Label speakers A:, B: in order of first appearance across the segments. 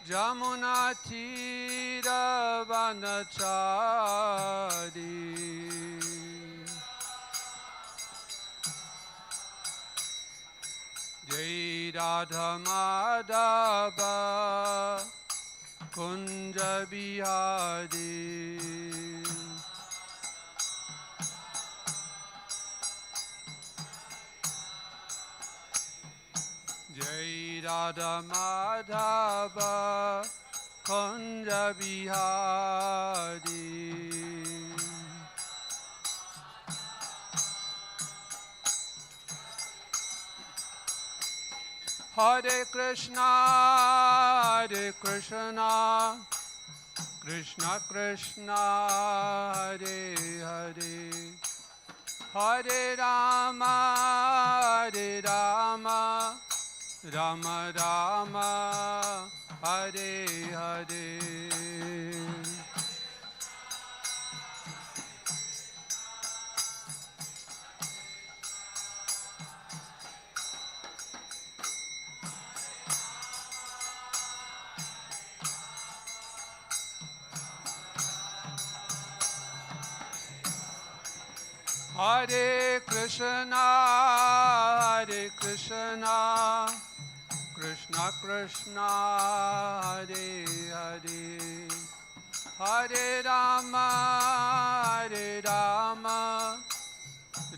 A: Jamuna Tira Vanachari Jai Radha Madhava Kunja Bihari Jai Radha Madhava Kunja Bihari Hare Krishna Krishna Krishna Hare Hare Hare Rama Rama Rama Hare Hare Hare Krishna Krishna Krishna Hare Hare Hare Rama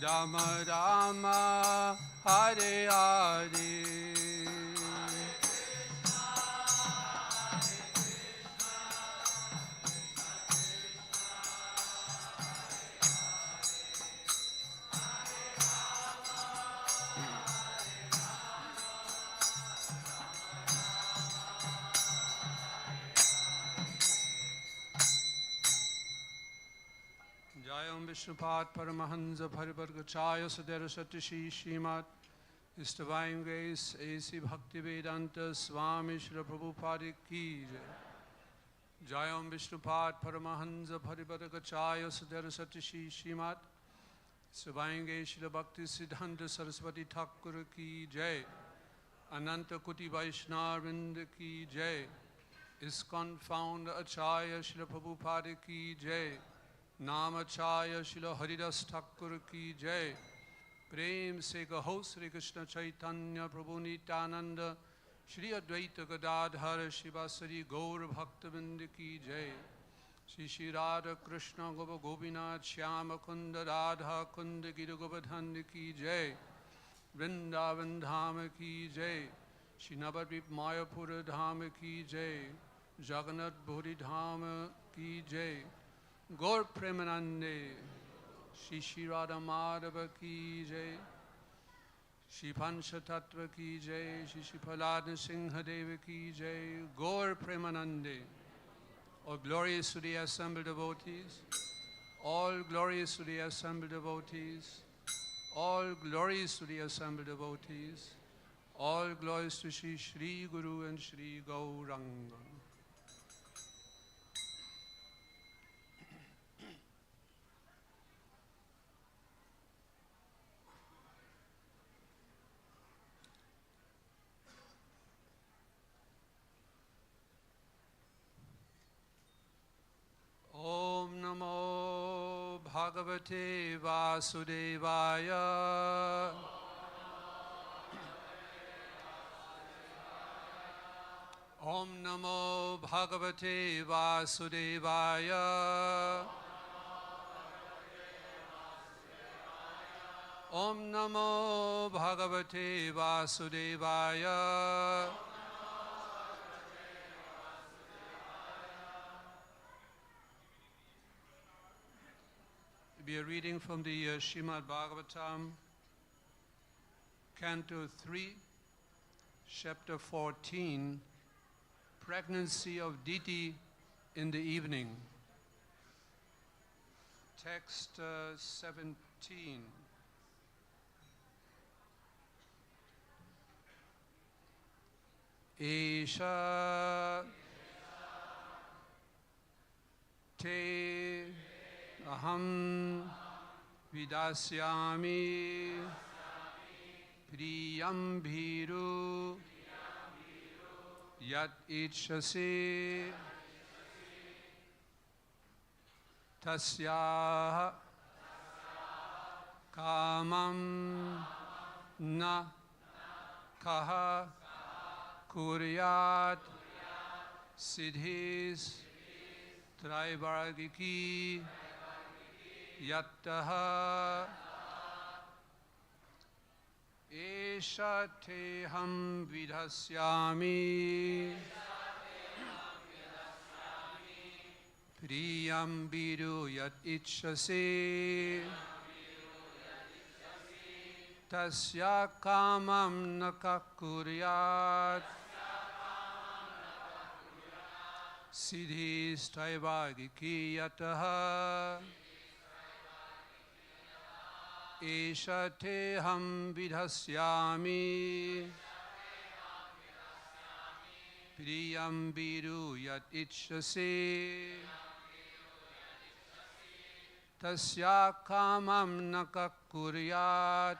A: Rama Rama Hare Hare Jayam Vishnupad Paramahansa Parivargachaya Sadhara Satishi Srimad His Divine Grace A.C. Bhakti Vedanta Swami Srila Prabhupada Ki Jai. Jayam Vishnupad Paramahansa Parivargachaya Sadhara Satishi Srimad His Divine Grace Srila Bhakti Siddhanta Saraswati Thakur Ki Jai. Ananta Kuti Vaishnavrinda Ki Jai. ISKCON Founder Acharya Srila Prabhupada Ki Jai. Namachaya Shila Haridas Thakur Ki Jai. Prem Se Gaho Sri Krishna Chaitanya Prabhu Nityananda Shri Advaita Gadadhara Shivasari Gaur Bhaktavinda Ki Jai. Shri Shri Radha Krishna Gopa Gopinath Shyama Kunda Radha Kunda Gita Govardhana Ki Jai. Vrindavan Dhama Ki Jai. Shri Navadvip Mayapur Dhama Ki Jai. Jagannath Bhuri Dhama Ki Jai. Gaur Premanande, Shri Shri Radha Madhava Ki Jai, Shri Pancha Tattva Ki Jai, Shri Shri Prahlad Singha Deva Ki Jai, Gaur Premanande. All glorious to the assembled devotees, all glorious to the assembled devotees, all glorious to the assembled devotees, all glories to Shri Shri Guru and Shri Gauranga. Om Namo Bhagavate Vasudevaya. Om Namo Bhagavate Vasudevaya. Om Namo Bhagavate Vasudevaya. We are reading from the Srimad Bhagavatam, Canto 3, Chapter 14, Pregnancy of Diti in the Evening. Text 17. Esha te aham vidasyami priyam bhiru Yat Ichasi Tasya Kamam Na Kaha Kuryat Siddhis Traivargiki Yattaha Esha Teham Vidhasyami Priyam Vidu Yat Ichasi Tasya Kamam Nakakuryat Siddhis Traivargiki Yattaha Esha Teham Vidhasyami Priyam Vidu Yat Ichasi Tasya Kamam Nakakuryat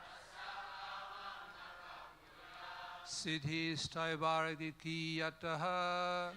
A: Siddhis Traivargiki Yattaha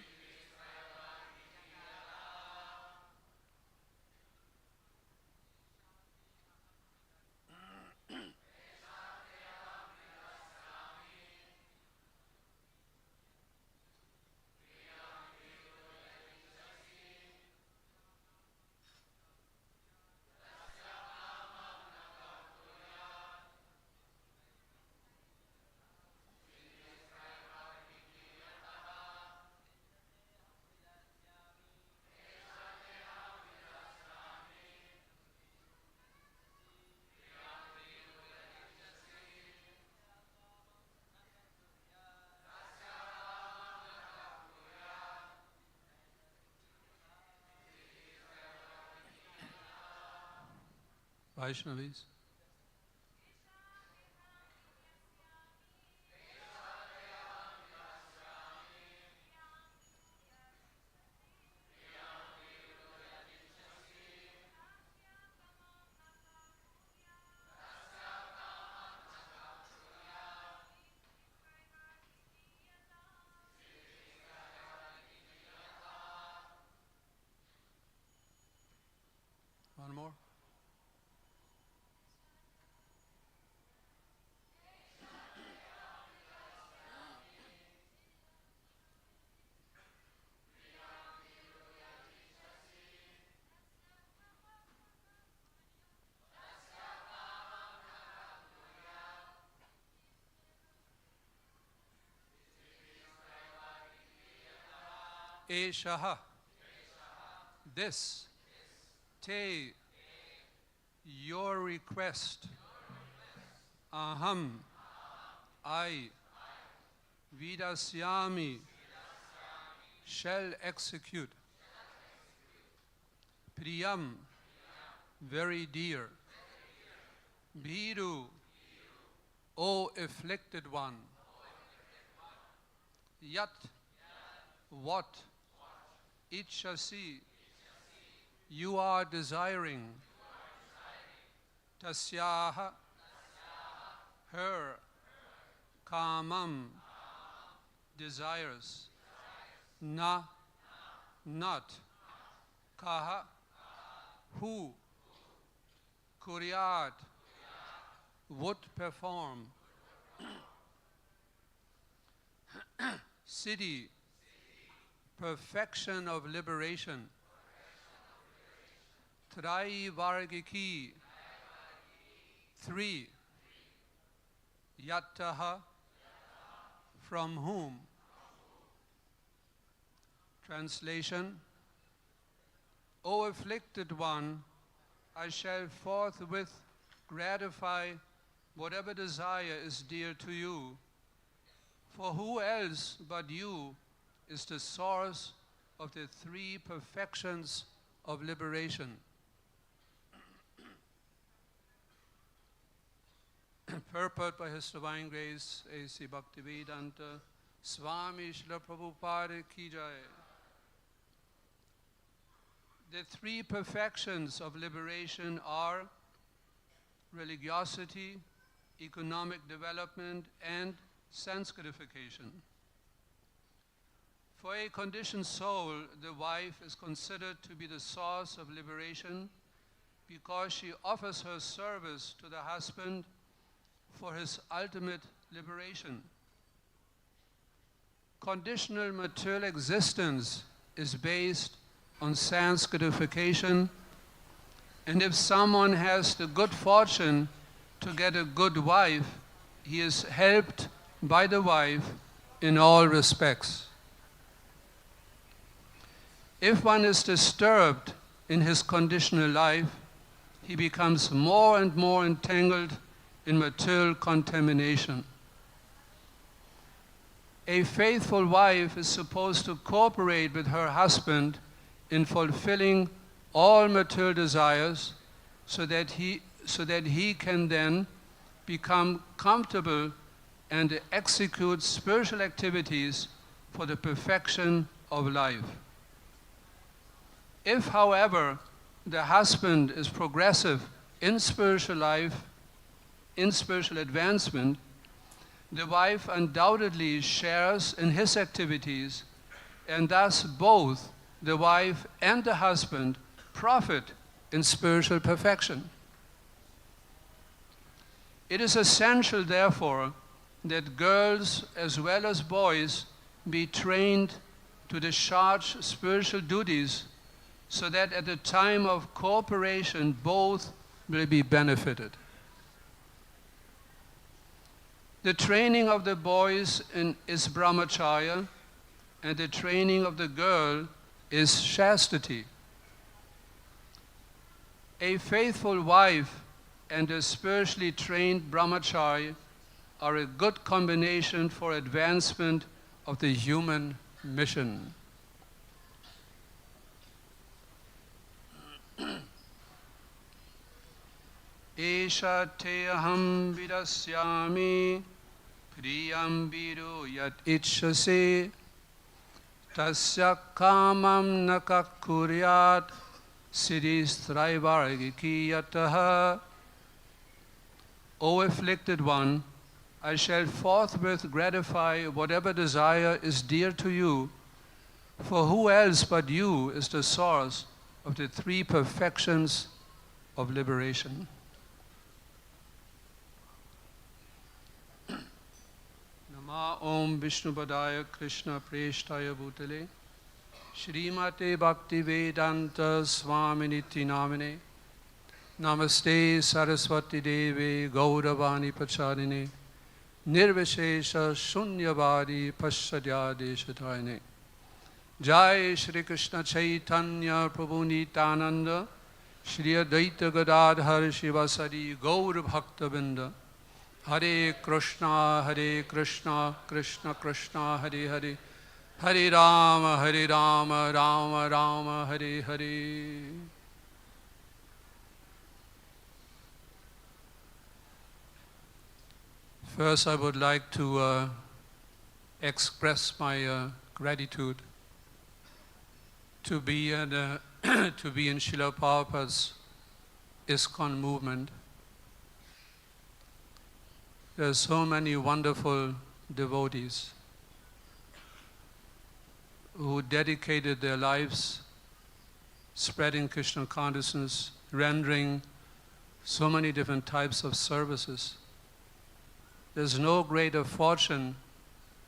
A: Vaishnavis. One more. Eshaha, this, te, your request, aham, I, vidasyami, shall execute, priyam, very dear, bhiru, O afflicted one, yat, what, ichasi, you are desiring, tasyaha, her, kamam, desires, na, not, kaha, who, kuryat, would perform, siddhi, perfection of liberation, Traivargiki, three, Yattaha, from whom. Translation: O afflicted one, I shall forthwith gratify whatever desire is dear to you, for who else but you is the source of the three perfections of liberation. Purport by His Divine Grace, A.C. Bhakti Vaibhava Swami Maharaj ki jai. The three perfections of liberation are religiosity, economic development, and sense gratification. For a conditioned soul, the wife is considered to be the source of liberation because she offers her service to the husband for his ultimate liberation. Conditional material existence is based on Sanskarification, and if someone has the good fortune to get a good wife, he is helped by the wife in all respects. If one is disturbed in his conditional life, he becomes more and more entangled in material contamination. A faithful wife is supposed to cooperate with her husband in fulfilling all material desires so that he can then become comfortable and execute spiritual activities for the perfection of life. If, however, the husband is progressive in spiritual life, in spiritual advancement, the wife undoubtedly shares in his activities, and thus both the wife and the husband profit in spiritual perfection. It is essential, therefore, that girls as well as boys be trained to discharge spiritual duties so that at the time of cooperation both will be benefited. The training of the boys is brahmacharya, and the training of the girl is chastity. A faithful wife and a spiritually trained brahmachari are a good combination for advancement of the human mission. Esha te aham vidasyami priyam vidu yat ichhase tasya kamam nakakuryat siddhistraivargikiyataha. O afflicted one, I shall forthwith gratify whatever desire is dear to you, for who else but you is the source of the three perfections of liberation. Nama Om Vishnupadaya Krishna Preshtaya Bhutale Srimate Bhakti Vaibhava Swami Namine Namaste Saraswati Devi Gauravani Pacharine Nirvishesha Shunyavadi Paschadyadeshatayane. Jai Shri Krishna Chaitanya Prabhu Nityananda Shri Advaita Gadadhar Shivasari Gaur Bhaktavinda. Hare Krishna, Krishna Krishna, Hare Hare, Hare Rama, Rama Rama, Hare Hare. First, I would like to express my gratitude to be in Srila Prabhupada's ISKCON movement. There are so many wonderful devotees who dedicated their lives spreading Krishna consciousness, rendering so many different types of services. There's no greater fortune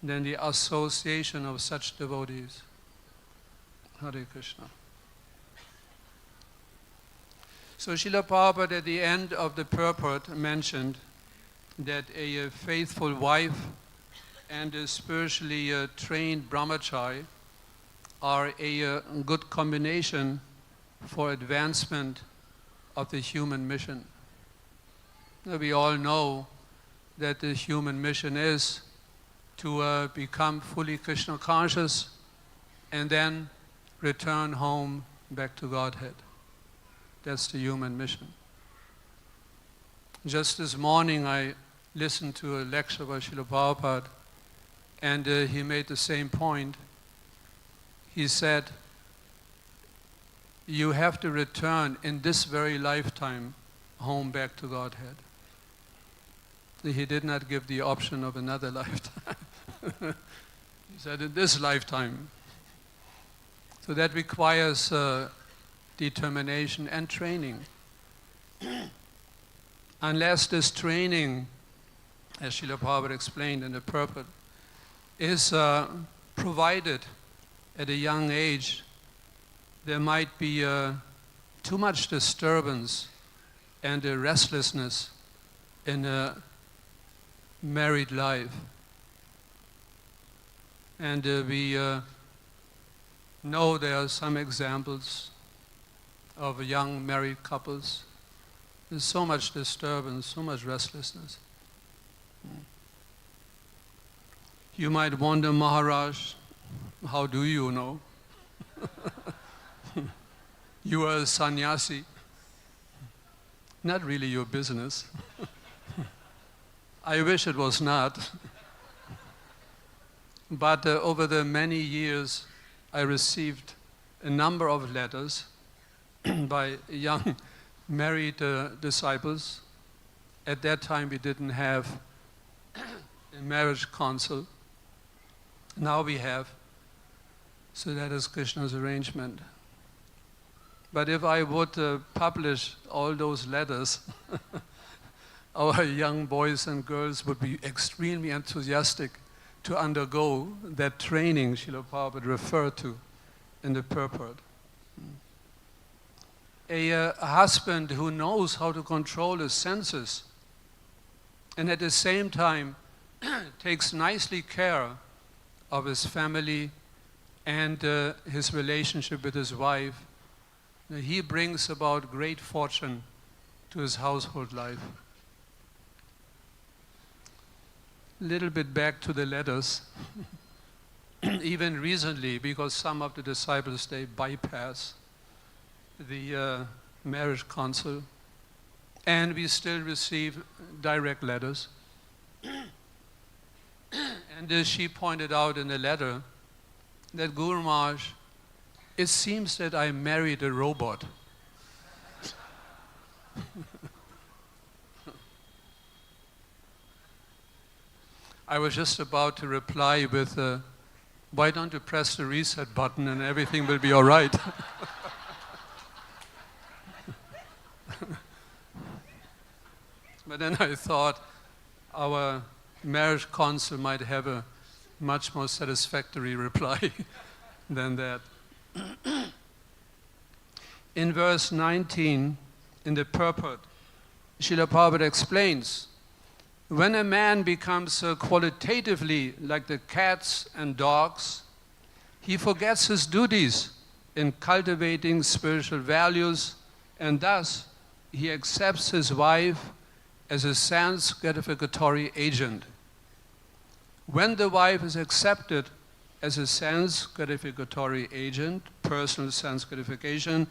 A: than the association of such devotees. Hare Krishna. So Srila Prabhupada at the end of the purport mentioned that a faithful wife and a spiritually trained brahmachari are a good combination for advancement of the human mission. We all know that the human mission is to become fully Krishna conscious and then return home back to Godhead. That's the human mission. Just this morning I listened to a lecture by Srila Prabhupada, and he made the same point. He said, you have to return in this very lifetime home back to Godhead. He did not give the option of another lifetime. He said, in this lifetime. So that requires determination and training. Unless this training, as Srila Prabhupada explained in the Purport, is provided at a young age, there might be too much disturbance and restlessness in a married life. And we know there are some examples of young married couples. There's so much disturbance, so much restlessness. You might wonder, Maharaj, how do you know? You are a sannyasi. Not really your business. I wish it was not. But over the many years, I received a number of letters by young married disciples. At that time, we didn't have a marriage council. Now we have. So that is Krishna's arrangement. But if I would publish all those letters, our young boys and girls would be extremely enthusiastic to undergo that training Srila Prabhupada referred to in the Purport. A husband who knows how to control his senses and at the same time takes nicely care of his family and his relationship with his wife, he brings about great fortune to his household life. A little bit back to the letters. Even recently, because some of the disciples, they bypass the marriage council, and we still receive direct letters. And she pointed out in the letter that, Guru Maharaj, it seems that I married a robot. I was just about to reply with, why don't you press the reset button and everything will be all right. But then I thought our marriage council might have a much more satisfactory reply than that. In verse 19, in the Purport, Srila Prabhupada explains, when a man becomes qualitatively like the cats and dogs, he forgets his duties in cultivating spiritual values, and thus he accepts his wife as a sense gratificatory agent. When the wife is accepted as a sense gratificatory agent, personal sense gratification,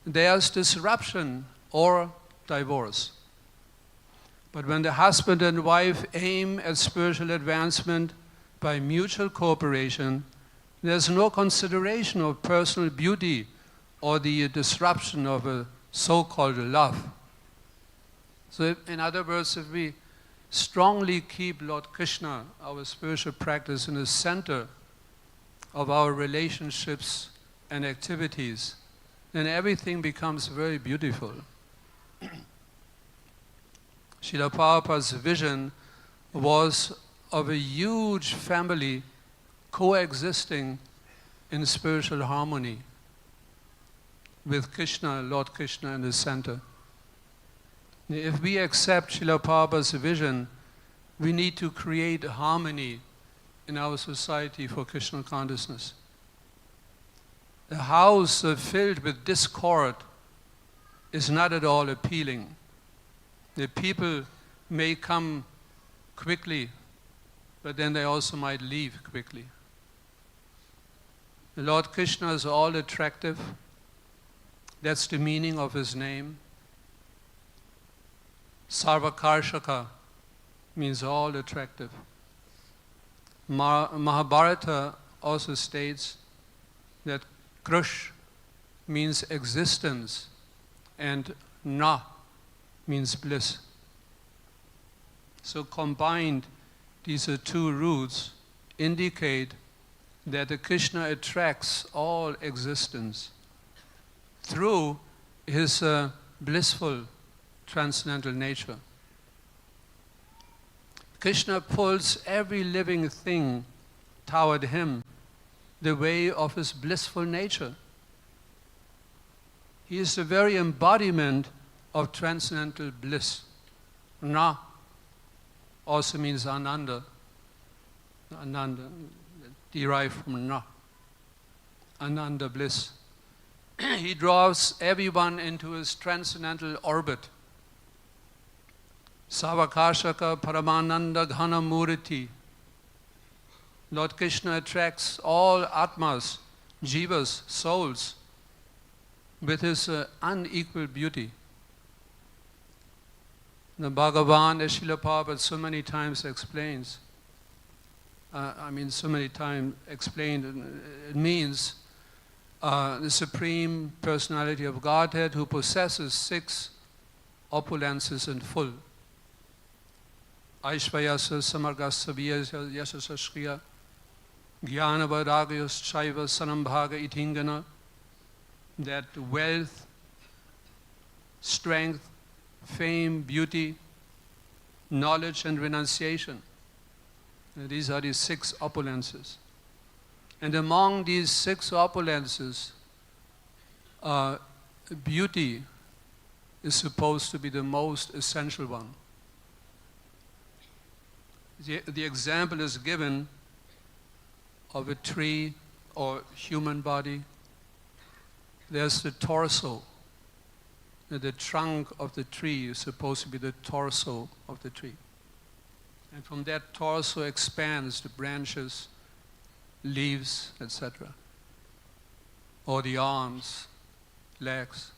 A: there's disruption or divorce. But when the husband and wife aim at spiritual advancement by mutual cooperation, there's no consideration of personal beauty or the disruption of a so-called love. So in other words, if we strongly keep Lord Krishna, our spiritual practice, in the center of our relationships and activities, then everything becomes very beautiful. Srila Prabhupada's vision was of a huge family coexisting in spiritual harmony with Krishna, Lord Krishna in the center. If we accept Srila Prabhupada's vision, we need to create harmony in our society for Krishna consciousness. A house filled with discord is not at all appealing. The people may come quickly, but then they also might leave quickly. The Lord Krishna is all attractive. That's the meaning of his name. Sarvakarshaka means all attractive. Mahabharata also states that Krush means existence and Na means bliss. So combined, these two roots indicate that the Krishna attracts all existence through his blissful transcendental nature. Krishna pulls every living thing toward him the way of his blissful nature. He is the very embodiment of transcendental bliss. Na also means Ananda. Ananda, derived from Na. Ananda bliss. He draws everyone into his transcendental orbit. Savakashaka Paramananda Ghana Muriti. Lord Krishna attracts all Atmas, Jivas, souls, with his unequaled beauty. The Bhagavan, as Srila Prabhupada so many times explains, so many times explained, it means the Supreme Personality of Godhead who possesses 6 opulences in full. Aishvayasa Samargasa Yasasa Shriya Jnana Vairagyas Shaiva Sanambhaga Itingana, that wealth, strength, fame, beauty, knowledge and renunciation. These are the 6 opulences. And among these 6 opulences, beauty is supposed to be the most essential one. The example is given of a tree or human body. There's the torso. The trunk of the tree is supposed to be the torso of the tree. And from that torso expands the branches, leaves, etc. Or the arms, legs,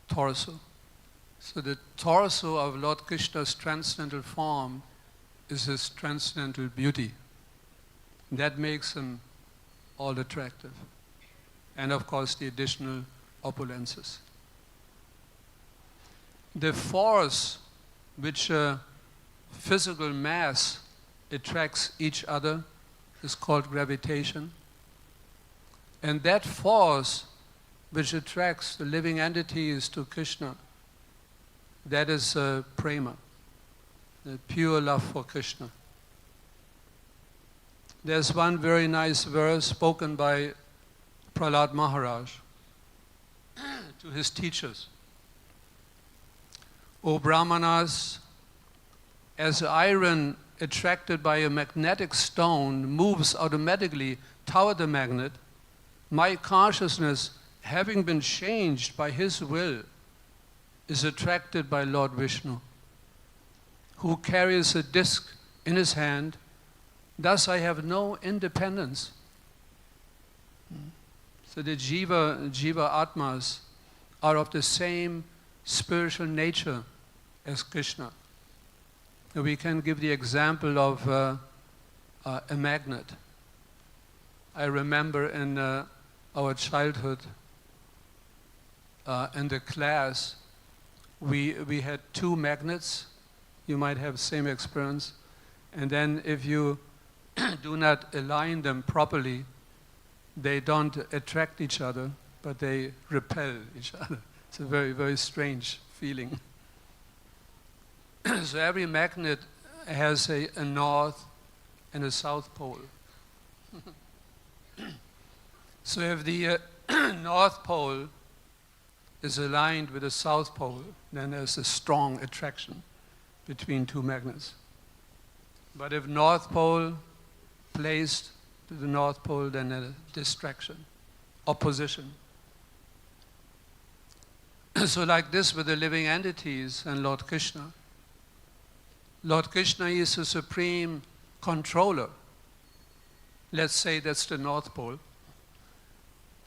A: torso. So the torso of Lord Krishna's transcendental form is his transcendental beauty. That makes him all attractive. And of course the additional opulences. The force which physical mass attracts each other is called gravitation. And that force which attracts the living entities to Krishna, that is prema, the pure love for Krishna. There's one very nice verse spoken by Prahlad Maharaj to his teachers. O Brahmanas, as iron attracted by a magnetic stone moves automatically toward the magnet, my consciousness, having been changed by his will, is attracted by Lord Vishnu, who carries a disc in his hand. Thus I have no independence. So the Jiva Atmas are of the same spiritual nature as Krishna. We can give the example of a magnet. I remember in our childhood, in the class, we had 2 magnets. You might have the same experience. And then if you do not align them properly, they don't attract each other, but they repel each other. It's a very, very strange feeling. So every magnet has a north and a south pole. So if the north pole is aligned with the south pole, then there's a strong attraction between 2 magnets. But if north pole placed to the north pole, then a distraction, opposition. So like this with the living entities and Lord Krishna. Lord Krishna is the supreme controller. Let's say that's the north pole.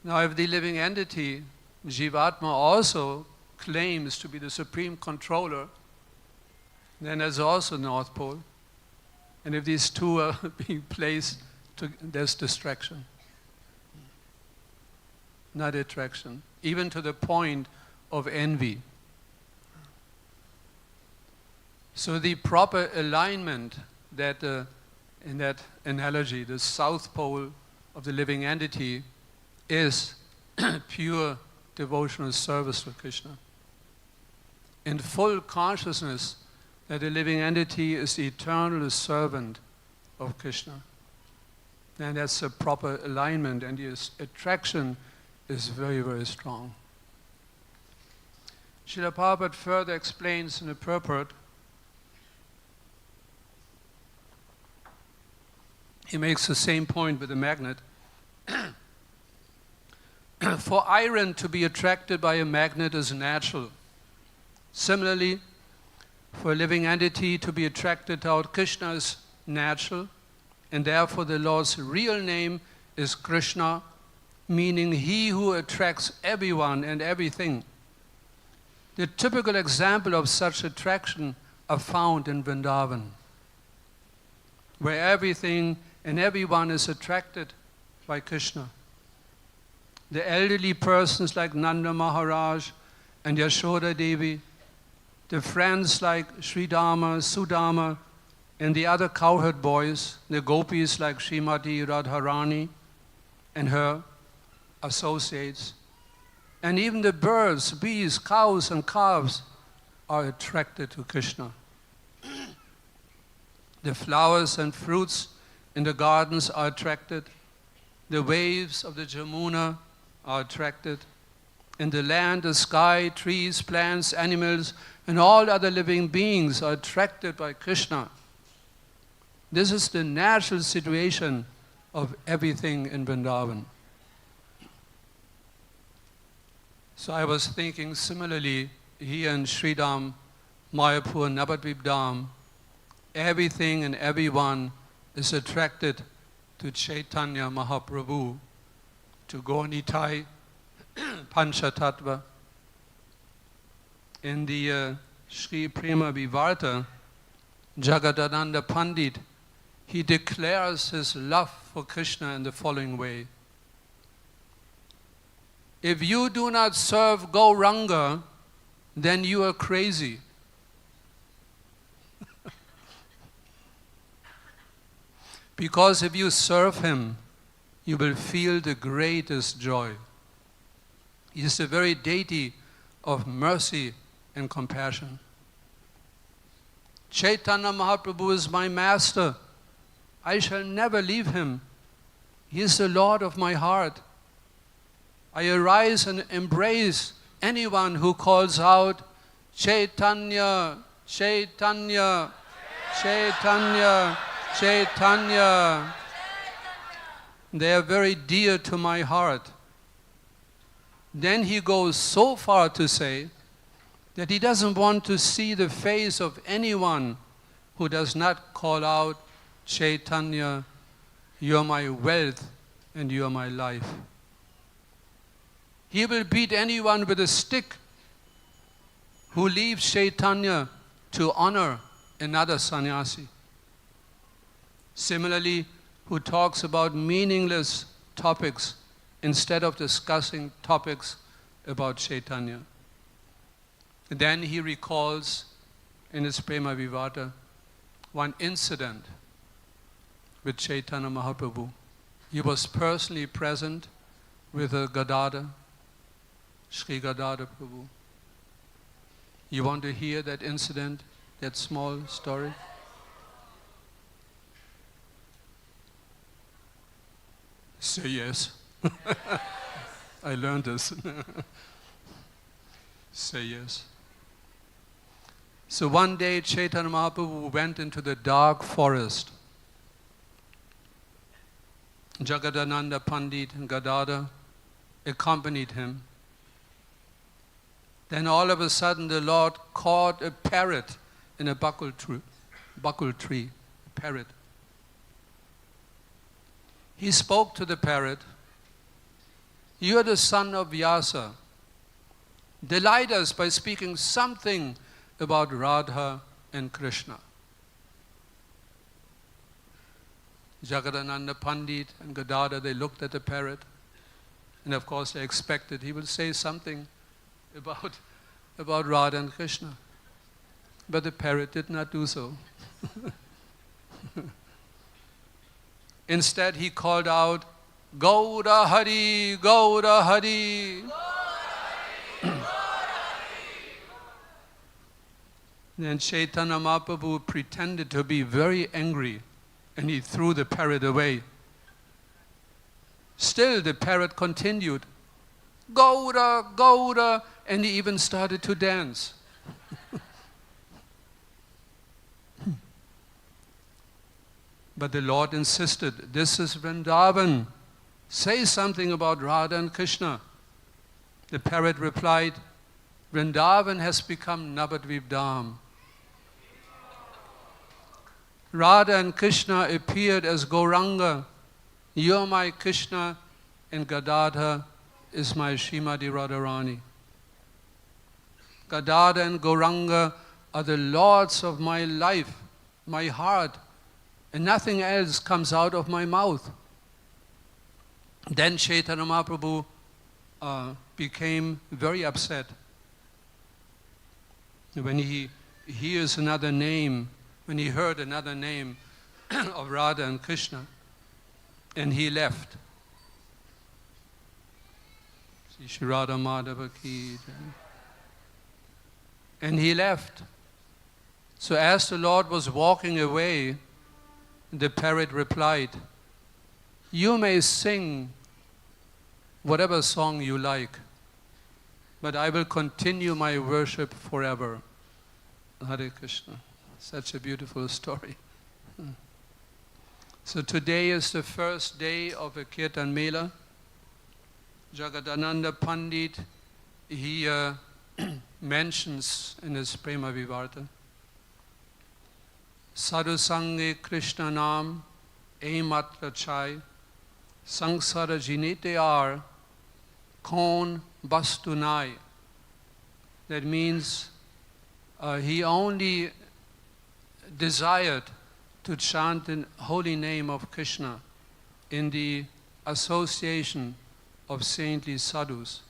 A: Now if the living entity, Jivatma, also claims to be the supreme controller, then there's also north pole. And if these 2 are being placed, there's distraction, not attraction, even to the point of envy. So the proper alignment that, in that analogy, the south pole of the living entity is pure devotional service to Krishna. In full consciousness that the living entity is the eternal servant of Krishna. And that's a proper alignment, and the attraction is very, very strong. Srila Prabhupada further explains in the Purport, he makes the same point with the magnet. For iron to be attracted by a magnet is natural. Similarly, for a living entity to be attracted toward Krishna is natural, and therefore the Lord's real name is Krishna, meaning he who attracts everyone and everything. The typical example of such attraction are found in Vrindavan, where everything and everyone is attracted by Krishna. The elderly persons like Nanda Maharaj and Yashoda Devi, the friends like Sridharma, Sudama, and the other cowherd boys, the gopis like Srimati Radharani and her associates, and even the birds, bees, cows, and calves are attracted to Krishna. The flowers and fruits in the gardens are attracted. The waves of the Jamuna are attracted. In the land, the sky, trees, plants, animals, and all other living beings are attracted by Krishna. This is the natural situation of everything in Vrindavan. So I was thinking similarly, here in Sridham, Mayapur, Navadvip Dham, everything and everyone is attracted to Chaitanya Mahaprabhu, to Gaunitai, Panchatattva. In the Sri Prema Vivarta, Jagadananda Pandit, he declares his love for Krishna in the following way. If you do not serve Gauranga, then you are crazy. Because if you serve him, you will feel the greatest joy. He is the very deity of mercy and compassion. Chaitanya Mahaprabhu is my master. I shall never leave him. He is the Lord of my heart. I arise and embrace anyone who calls out, Chaitanya, Chaitanya, Chaitanya, Chaitanya. They are very dear to my heart. Then he goes so far to say that he doesn't want to see the face of anyone who does not call out, Chaitanya, you are my wealth and you are my life. He will beat anyone with a stick who leaves Chaitanya to honor another sannyasi. Similarly, who talks about meaningless topics instead of discussing topics about Chaitanya. Then he recalls in his Prema Vivata one incident with Chaitanya Mahaprabhu. He was personally present with a Gadadhar, Sri Gadadhar Prabhu. You want to hear that incident, that small story? Say yes. I learned this. Say yes. So one day Chaitanya Mahaprabhu went into the dark forest. Jagadananda Pandit and Gadadhar accompanied him. Then all of a sudden the Lord caught a parrot in a buckle tree, a parrot. He spoke to the parrot, you are the son of Vyasa. Delight us by speaking something about Radha and Krishna. Jagadananda Pandit and Gadadhar, they looked at the parrot, and of course they expected he would say something about Radha and Krishna. But the parrot did not do so. Instead, he called out, Gaura Hari, Gaura Hari. Then Chaitanya Mahaprabhu pretended to be very angry and he threw the parrot away. Still the parrot continued, Gaura, Gaura, and he even started to dance. But the Lord insisted, this is Vrindavan. Say something about Radha and Krishna. The parrot replied, Vrindavan has become Navadvip Dham. Radha and Krishna appeared as Gauranga. You're my Krishna and Gadadhar is my Srimati Radharani. Gadadhar and Gauranga are the lords of my life, my heart, and nothing else comes out of my mouth. Then Chaitanya Mahaprabhu became very upset when he hears another name, when he heard another name of Radha and Krishna, and he left. Shri Radha Madhava Ki Jai. And he left. So as the Lord was walking away, the parrot replied, you may sing whatever song you like, but I will continue my worship forever. Hare Krishna. Such a beautiful story. So today is the first day of a Kirtan Mela. Jagadananda Pandit, he mentions in his Prema Vivarta, Sadhu Sange Krishna Nam Aimatra Chai Sangsara Jinite Ar Kon Bastunai. That means he only desired to chant the holy name of Krishna in the association of saintly sadhus.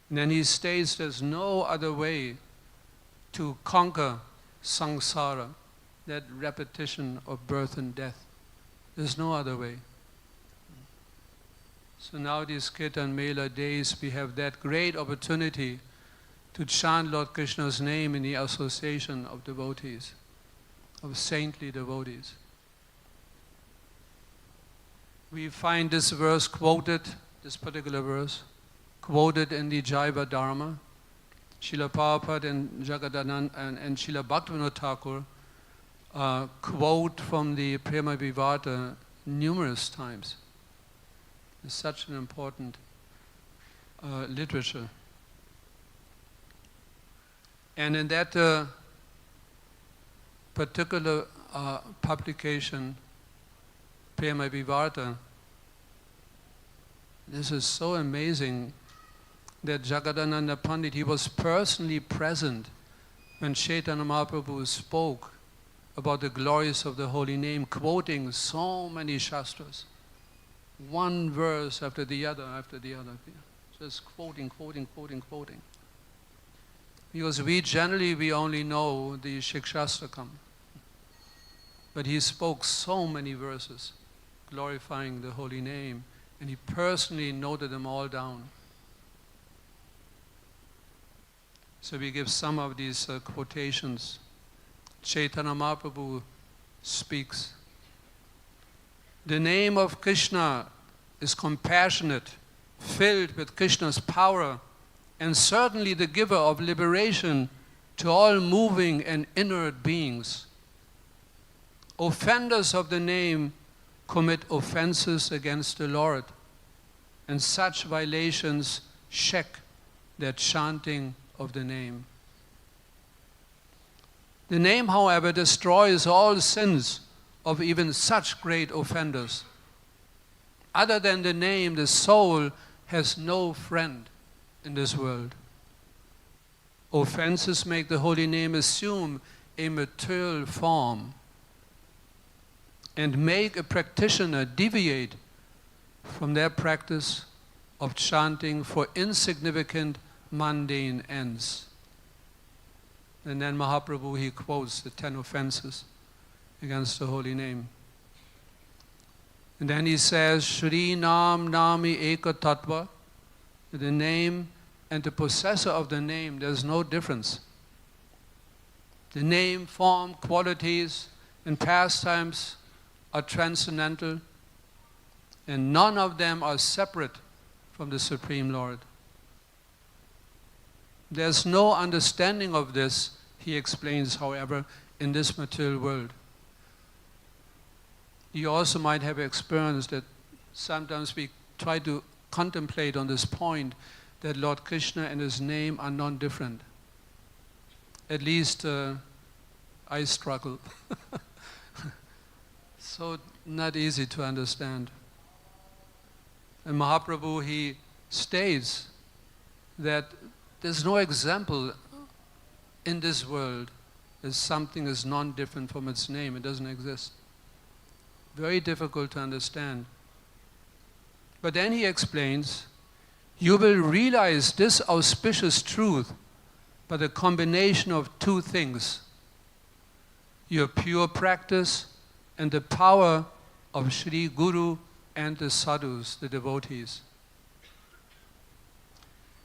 A: And then he states there's no other way to conquer samsara, that repetition of birth and death. There's no other way. So now these Kirtan Mela days, we have that great opportunity to chant Lord Krishna's name in the association of devotees, of saintly devotees. We find this verse quoted, this particular verse, quoted in the Jaiva Dharma. Srila Prabhupada and Jagadanand and Srila Bhaktivinoda Thakur quote from the Prema Vivarta numerous times. It's such an important literature. And in that particular publication, Prema Vivarta, this is so amazing that Jagadananda Pandit, he was personally present when Chaitanya Mahaprabhu spoke about the glories of the holy name, quoting so many shastras, one verse after the other, just quoting. Because we only know the Shikshastakam. But he spoke so many verses glorifying the holy name, and he personally noted them all down. So we give some of these quotations. Chaitanya Mahaprabhu speaks. The name of Krishna is compassionate, filled with Krishna's power, and certainly the giver of liberation to all moving and inert beings. Offenders of the name commit offenses against the Lord, and such violations check their chanting of the name. The name, however, destroys all sins of even such great offenders. Other than the name, the soul has no friend in this world. Offenses make the holy name assume a material form and make a practitioner deviate from their practice of chanting for insignificant mundane ends. And then Mahaprabhu, he quotes the 10 offenses against the holy name. And then he says, Shri Nam Nami Eka Tattva, the name and the possessor of the name, there's no difference. The name, form, qualities, and pastimes are transcendental, and none of them are separate from the Supreme Lord. There's no understanding of this, he explains, however, in this material world. You also might have experienced that sometimes we try to contemplate on this point that Lord Krishna and his name are non-different. At least I struggle. So not easy to understand. And Mahaprabhu, he states that there's no example in this world that something is non-different from its name. It doesn't exist. Very difficult to understand. But then he explains, you will realize this auspicious truth by the combination of two things: your pure practice and the power of Sri Guru and the sadhus, the devotees.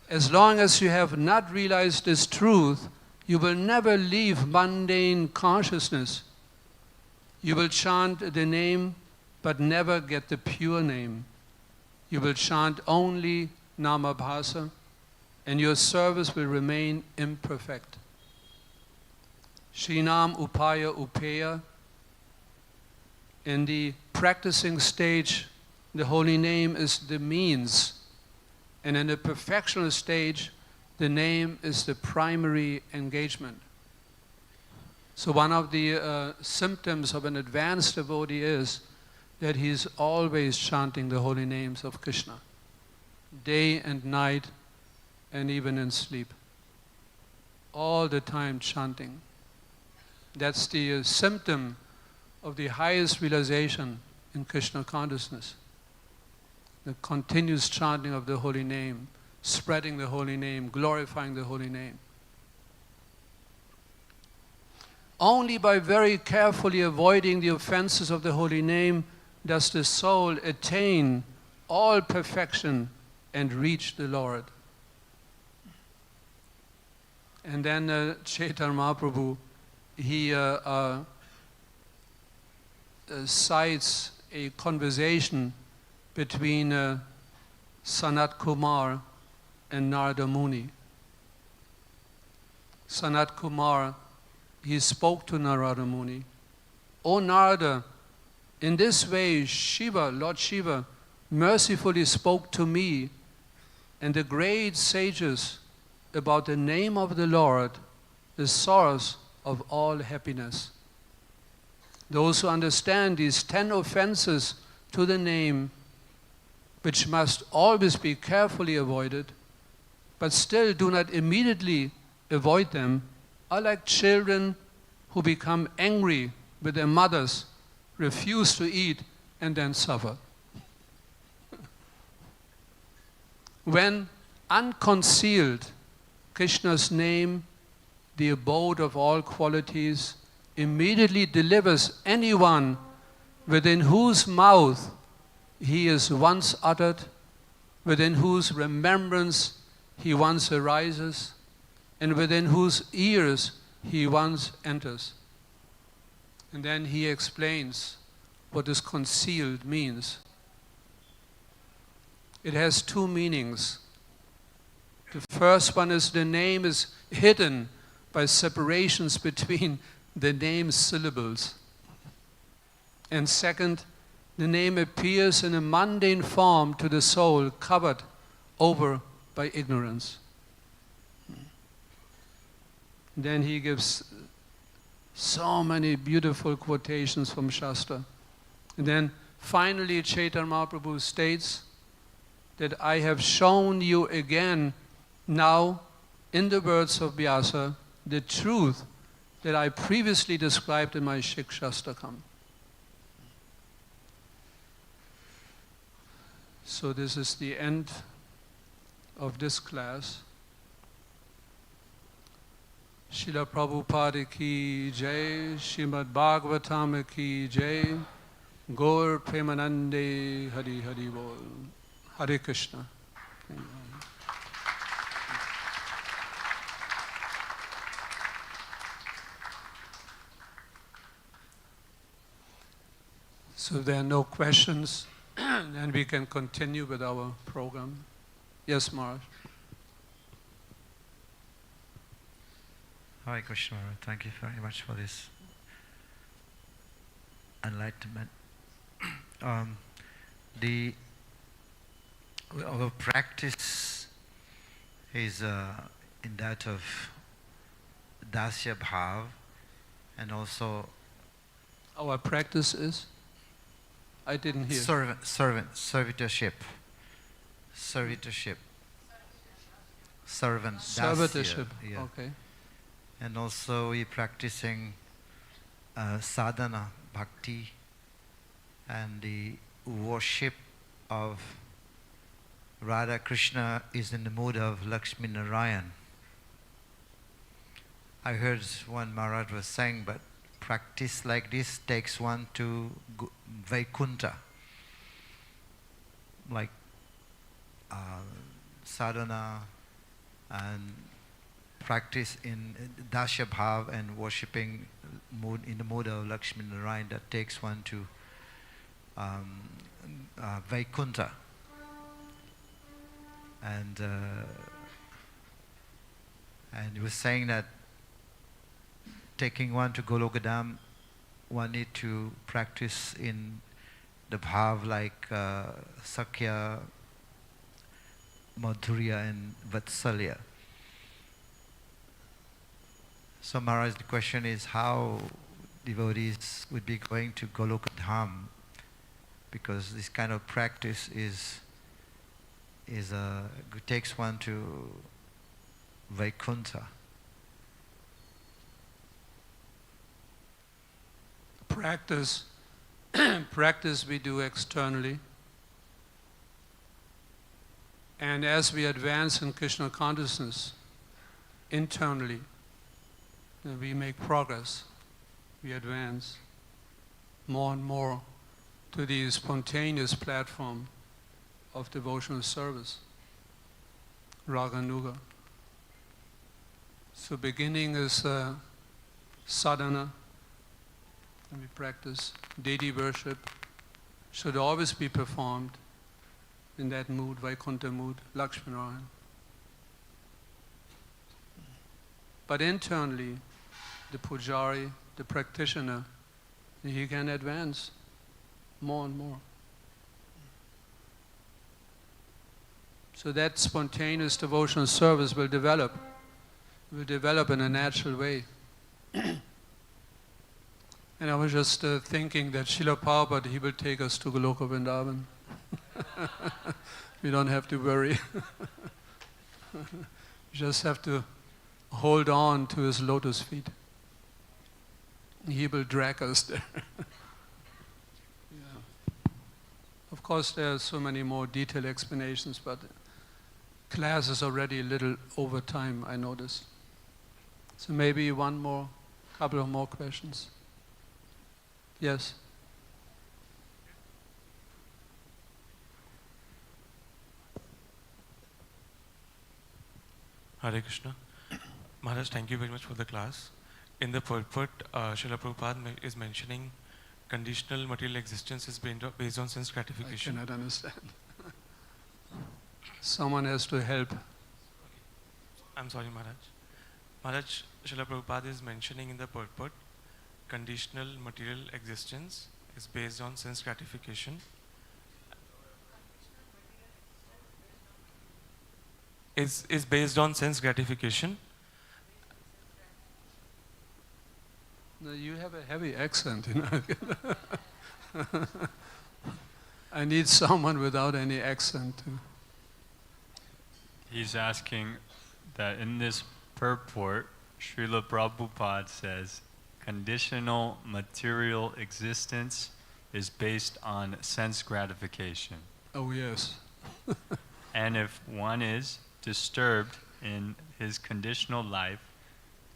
A: As long as you have not realized this truth, you will never leave mundane consciousness. You will chant the name, but never get the pure name. You will chant only Namabhasa, and your service will remain imperfect. Shrinam Upaya Upeya. In the practicing stage, the holy name is the means. And in the perfectional stage, the name is the primary engagement. So one of the symptoms of an advanced devotee is that he's always chanting the holy names of Krishna, day and night, and even in sleep. All the time chanting. That's the symptom of the highest realization in Krishna consciousness. The continuous chanting of the holy name, spreading the holy name, glorifying the holy name. Only by very carefully avoiding the offenses of the holy name does the soul attain all perfection and reach the Lord. And then Chaitanya Mahaprabhu, he cites a conversation between Sanat Kumar and Narada Muni. Sanat Kumar, he spoke to Narada Muni, "O Narada, in this way Shiva, Lord Shiva, mercifully spoke to me and the great sages about the name of the Lord, the source of all happiness. Those who understand these 10 offenses to the name, which must always be carefully avoided, but still do not immediately avoid them, are like children who become angry with their mothers, refuse to eat, and then suffer. When unconcealed, Krishna's name, the abode of all qualities, immediately delivers anyone within whose mouth he is once uttered, within whose remembrance he once arises, and within whose ears he once enters." And then he explains what this concealed means. It has two meanings. The first one is the name is hidden by separations between the name's syllables. And second, the name appears in a mundane form to the soul, covered over by ignorance. Then he gives so many beautiful quotations from Shastra. And then finally Chaitanya Mahaprabhu states that I have shown you again now, in the words of Vyasa, the truth that I previously described in my Shikshastakam. So this is the end of this class. Srila Prabhupada ki jai, Srimad Bhagavatam ki jai, Gaur Premanande Hari Hari Bol. Hare Krishna. So if there are no questions, then we can continue with our program. Yes, Maharaj.
B: Hare Krishna. Thank you very much for this enlightenment. Our practice is in that of dasya bhav, and also
A: Our practice is? I didn't hear.
B: servitorship. Servitorship. Servant.
A: Servitorship.
B: Dasya, yeah.
A: Okay.
B: And also we practicing sadhana, bhakti, and the worship of Radha Krishna is in the mood of Lakshmi Narayan. I heard one Maharaj was saying, but practice like this takes one to Vaikunta, like sadhana and practice in dasya bhav and worshipping in the mood of Lakshmi Narayan, that takes one to Vaikunta. And he was saying that taking one to Golokadam, one need to practice in the bhav like Sakya, Madhurya and Vatsalya. So Maharaj, the question is how devotees would be going to Golokadam, because this kind of practice takes one to Vaikuntha.
A: Practice we do externally, and as we advance in Krishna consciousness internally, we make progress, we advance more and more to the spontaneous platform of devotional service, Raganuga. So beginning is sadhana, and we practice deity worship, should always be performed in that mood, Vaikuntha mood, Lakshmi Narayan. But internally, the pujari, the practitioner, he can advance more and more. So that spontaneous devotional service will develop in a natural way. And I was just thinking that Srila Prabhupada, he will take us to Goloka Vrindavan. We don't have to worry. We just have to hold on to his lotus feet. He will drag us there. Yeah. Of course, there are so many more detailed explanations, but class is already a little over time, I noticed. So maybe couple of more questions. Yes?
C: Hare Krishna. Maharaj, thank you very much for the class. In the purport, Srila Prabhupada is mentioning conditional material existence is based on sense gratification.
A: I cannot understand. Someone has to help.
C: I'm sorry, Maharaj. Maharaj, Srila Prabhupada is mentioning in the purport, conditional material existence is based on sense gratification. Is based on sense gratification.
A: No, you have a heavy accent, I need someone without any accent too.
D: He's asking that in this purport, Srila Prabhupada says, conditional material existence is based on sense gratification.
A: Oh yes.
D: And if one is disturbed in his conditional life,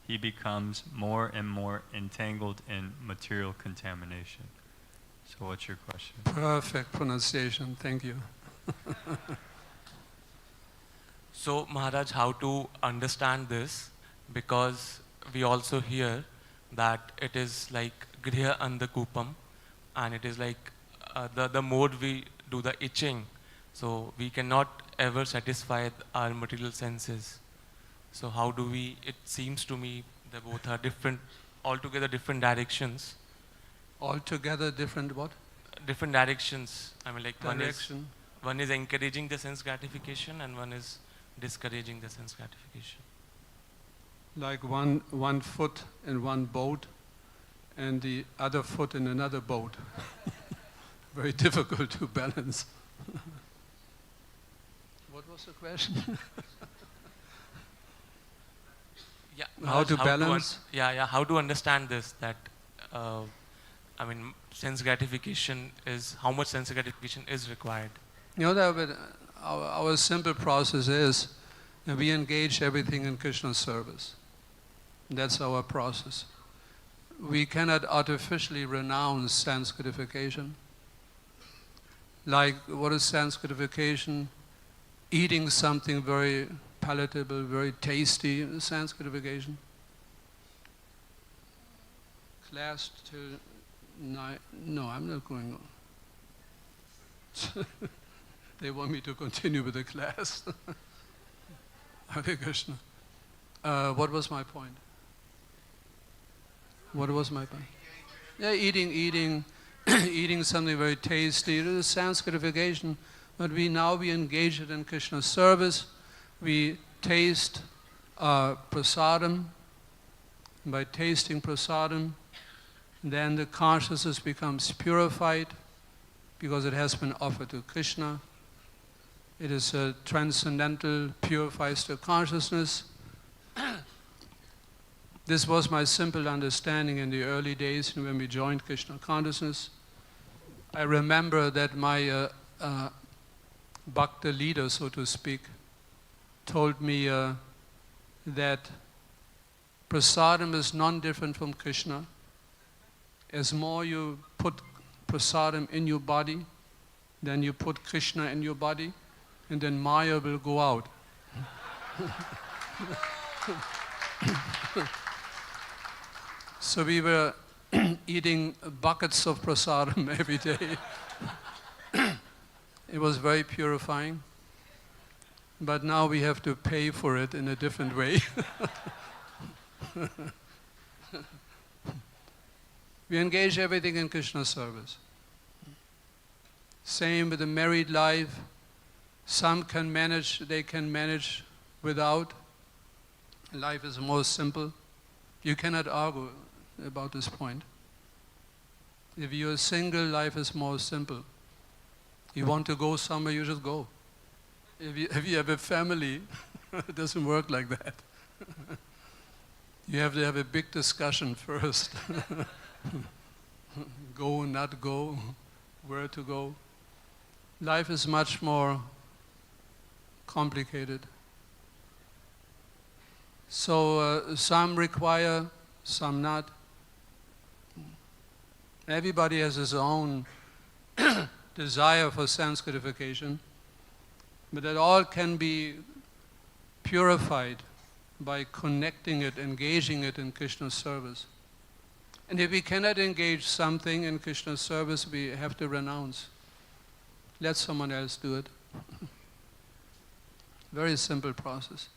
D: he becomes more and more entangled in material contamination. So what's your question?
A: Perfect pronunciation, thank you.
C: So Maharaj, how to understand this? Because we also hear that it is like griha andakupam, and it is like the more we do the itching, so we cannot ever satisfy our material senses. So how do we, it seems to me that both are different, altogether different directions.
A: Altogether different what?
C: Different directions. I mean, like
A: Direction.
C: one is encouraging the sense gratification and one is discouraging the sense gratification.
A: Like one foot in one boat and the other foot in another boat. Very difficult to balance. What was the question?
C: Yeah,
A: How to balance?
C: How to understand this? That I mean, sense gratification is how much sense gratification is required.
A: You know that our simple process is that we engage everything in Krishna's service. That's our process. We cannot artificially renounce sense gratification. Like, what is sense gratification? Eating something very palatable, very tasty, sense gratification. Class till 9. No, I'm not going on. They want me to continue with the class. Hare Krishna. What was my point? What was my point? Yeah, eating something very tasty. It is sense gratification. But we engage it in Krishna's service. We taste prasadam. By tasting prasadam, then the consciousness becomes purified because it has been offered to Krishna. It is a transcendental, purifies the consciousness. This was my simple understanding in the early days when we joined Krishna consciousness. I remember that my Bhakta leader, so to speak, told me that prasadam is non-different from Krishna. As more you put prasadam in your body, then you put Krishna in your body, and then Maya will go out. So we were eating buckets of prasadam every day. It was very purifying. But now we have to pay for it in a different way. We engage everything in Krishna's service. Same with the married life. Some can manage, they can manage without. Life is more simple. You cannot argue about this point. If you're single, life is more simple. You want to go somewhere, you just go. If you have a family, it doesn't work like that. You have to have a big discussion first. Go, not go, where to go. Life is much more complicated. So some require, some not. Everybody has his own desire for sense gratification, but that all can be purified by connecting it, engaging it in Krishna's service. And if we cannot engage something in Krishna's service, we have to renounce. Let someone else do it. Very simple process.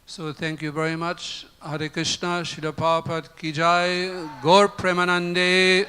A: So thank you very much. Hare Krishna, Srila Prabhupada Ki Jai, Gaur Premanande.